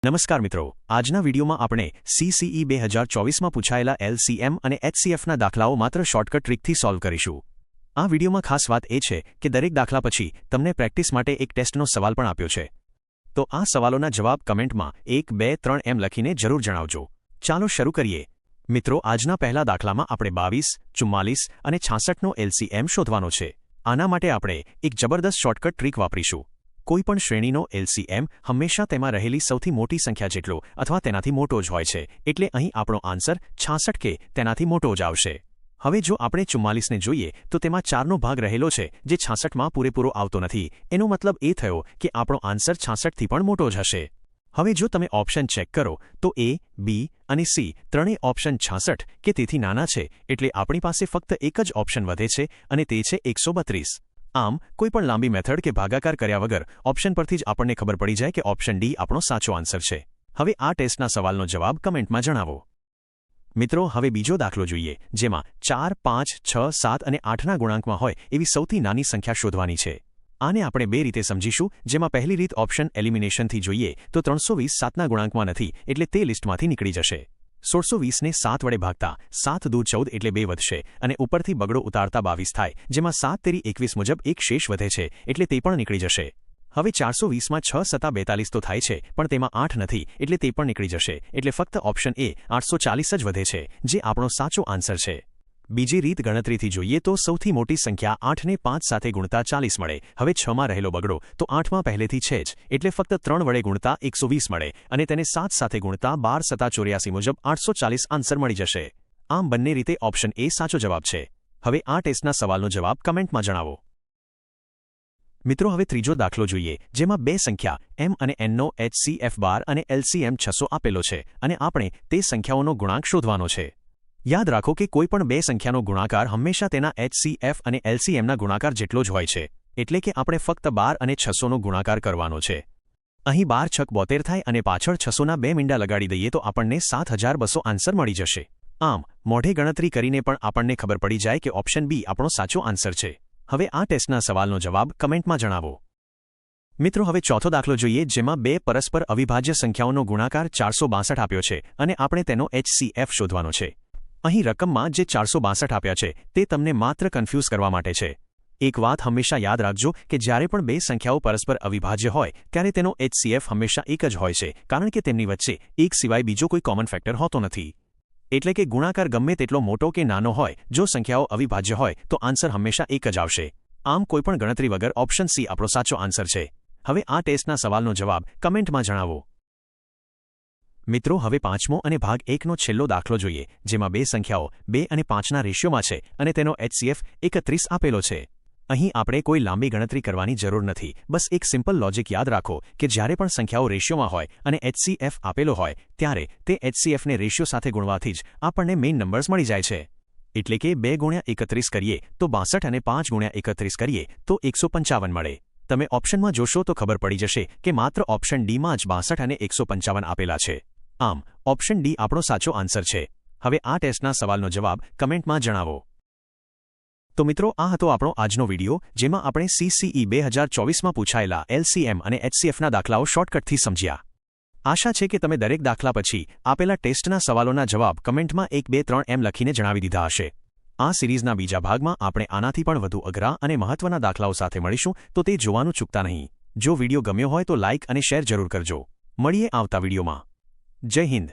નમસ્કાર મિત્રો, આજના વિડીયોમાં આપણે CCE 2024માં પૂછાયેલા LCM અને HCFના દાખલાઓ માત્ર શોર્ટકટ ટ્રીકથી સોલ્વ કરીશું. આ વિડીયોમાં ખાસ વાત એ છે કે દરેક દાખલા પછી તમને પ્રેક્ટિસ માટે એક ટેસ્ટનો સવાલ પણ આપ્યો છે. તો આ સવાલોના જવાબ કમેન્ટમાં 1, 2, 3 એમ લખીને જરૂર જણાવજો. ચાલો શરૂ કરીએ. મિત્રો, આજના પહેલા દાખલામાં આપણે 22, 44 અને 66નો LCM શોધવાનો છે. આના માટે આપણે એક જબરદસ્ત શોર્ટકટ ટ્રીક વાપરીશું. કોઈપણ શ્રેણીનો LCM હંમેશા તેમાં રહેલી સૌથી મોટી સંખ્યા જેટલો અથવા તેનાથી મોટો જ હોય છે, એટલે અહીં આપણો આન્સર 66 કે તેનાથી મોટો જ આવશે. હવે જો આપણે 44ને જોઈએ તો તેમાં 4નો ભાગ રહેલો છે જે 66માં પૂરેપૂરો આવતો નથી. એનો મતલબ એ થયો કે આપણો આન્સર 66થી પણ મોટો જ હશે. હવે જો તમે ઓપ્શન ચેક કરો તો A, B અને C ત્રણેય ઓપ્શન 66 કે તેથી નાના છે, એટલે આપણી પાસે ફક્ત એક જ ઓપ્શન વધે છે અને તે છે 132. આમ કોઈપણ લાંબી મેથડ કે ભાગાકાર કર્યા વગર ઓપ્શન પરથી જ આપણને ખબર પડી જાય કે ઓપ્શન ડી આપણો સાચો આન્સર છે. હવે આ ટેસ્ટના સવાલનો જવાબ કમેન્ટમાં જણાવો. મિત્રો, હવે બીજો દાખલો જોઈએ, જેમાં 4, 5, 6, 7 અને 8ના ગુણાંકમાં હોય એવી સૌથી નાની સંખ્યા શોધવાની છે. આને આપણે બે રીતે સમજીશું, જેમાં પહેલી રીત ઓપ્શન એલિમિનેશનથી જોઈએ તો 320 7ના ગુણાંકમાં નથી, એટલે તે લિસ્ટમાંથી નીકળી જશે. 1620ને 7 વડે ભાગતા 7 દૂ 14 એટલે 2 વધશે અને ઉપરથી બગડો ઉતારતા 22 થાય, જેમાં 7 તેરી 21 મુજબ એક શેષ વધે છે, એટલે તે પણ નીકળી જશે. હવે 420માં 6 સતા 42 તો થાય છે, પણ તેમાં 8 નથી, એટલે તે પણ નીકળી જશે, એટલે ફક્ત ઓપ્શન એ 840 જ વધે છે, જે આપણો સાચો આન્સર છે. બીજી રીત ગણતરીથી જોઈએ તો સૌથી મોટી સંખ્યા 8ને 5 સાથે ગુણતા 40 મળે. હવે 6માં રહેલો બગડો તો 8માં પહેલેથી છે જ, એટલે ફક્ત 3 વડે ગુણતા 120 મળે અને તેને 7 સાથે ગુણતા 12 સતા 84 મુજબ 840 આન્સર મળી જશે. આમ બંને રીતે ઓપ્શન એ સાચો જવાબ છે. હવે આ ટેસ્ટના સવાલનો જવાબ કમેન્ટમાં જણાવો. મિત્રો, હવે ત્રીજો દાખલો જોઈએ, જેમાં બે સંખ્યા M અને Nનો HCF બાર અને LCM 600 આપેલો છે અને આપણે તે સંખ્યાઓનો ગુણાંક શોધવાનો છે. યાદ રાખો કે કોઈપણ બે સંખ્યાનો ગુણાકાર હંમેશા તેના HCF અને LCMના ગુણાકાર જેટલો જ હોય છે, એટલે કે આપણે ફક્ત 12 અને 600નો ગુણાકાર કરવાનો છે. અહીં 12 છક 72 થાય અને પાછળ 600ના 2 મીંડા લગાડી દઈએ તો આપણને 7200 આન્સર મળી જશે. આમ મોઢે ગણતરી કરીને પણ આપણને ખબર પડી જાય કે ઓપ્શન બી આપણો સાચો આન્સર છે. હવે આ ટેસ્ટના સવાલનો જવાબ કમેન્ટમાં જણાવો. મિત્રો, હવે ચોથો દાખલો જોઈએ, જેમાં બે પરસ્પર અવિભાજ્ય સંખ્યાઓનો ગુણાકાર 462 આપ્યો છે અને આપણે તેનો HCF શોધવાનો છે. અહીં રકમમાં જે 462 આપ્યા છે તે તમને માત્ર કન્ફ્યુઝ કરવા માટે છે. એક વાત હંમેશા યાદ રાખજો કે જ્યારે પણ બે સંખ્યાઓ પરસ્પર અવિભાજ્ય હોય ત્યારે તેનો HCF હંમેશા એક જ હોય છે, કારણ કે તેમની વચ્ચે એક સિવાય બીજો કોઈ કોમન ફેક્ટર હોતો નથી. એટલે કે ગુણાકાર ગમે તેટલો મોટો કે નાનો હોય, જો સંખ્યાઓ અવિભાજ્ય હોય તો આન્સર હંમેશા એક જ આવશે. આમ કોઈપણ ગણતરી વગર ઓપ્શન સી આપણો સાચો આન્સર છે. હવે આ ટેસ્ટના સવાલનો જવાબ કમેન્ટમાં જણાવો. મિત્રો, હવે પાંચમો અને ભાગ 1નો છેલ્લો દાખલો જોઈએ, જેમાં બે સંખ્યાઓ 2 અને 5ના રેશિયોમાં છે અને તેનો HCF 31 આપેલો છે. અહીં આપણે કોઈ લાંબી ગણતરી કરવાની જરૂર નથી. બસ એક સિમ્પલ લોજિક યાદ રાખો કે જ્યારે પણ સંખ્યાઓ રેશિયોમાં હોય અને HCF આપેલો હોય ત્યારે તે HCFને રેશિયો સાથે ગુણવાથી જ આપણને મેઇન નંબર્સ મળી જાય છે. એટલે કે 2 ગુણ્યા 31 કરીએ તો 62 અને 5 ગુણ્યા 31 કરીએ તો 155 મળે. તમે ઓપ્શનમાં જોશો તો ખબર પડી જશે કે માત્ર ઓપ્શન ડીમાં જ 62 અને 155 આપેલા છે. આમ ઓપ્શન ડી આપણો સાચો આન્સર છે. હવે આ ટેસ્ટના સવાલનો જવાબ કમેન્ટમાં જણાવો. તો મિત્રો, આ હતો આપણો આજનો વિડીયો, જેમાં આપણે CCE 2024માં પૂછાયેલા LCM અને HCFના દાખલાઓ શોર્ટકટથી સમજ્યા. આશા છે કે તમે દરેક દાખલા પછી આપેલા ટેસ્ટના સવાલોના જવાબ કમેન્ટમાં 1, 2, 3 એમ લખીને જણાવી દીધા હશે. આ સિરીઝના બીજા ભાગમાં આપણે આનાથી પણ વધુ અઘરા અને મહત્વના દાખલાઓ સાથે મળીશું, તો તે જોવાનું ચૂકતા નહીં. જો વિડીયો ગમ્યો હોય તો લાઇક અને શેર જરૂર કરજો. મળીએ આવતા વિડીયોમાં. જય હિન્દ.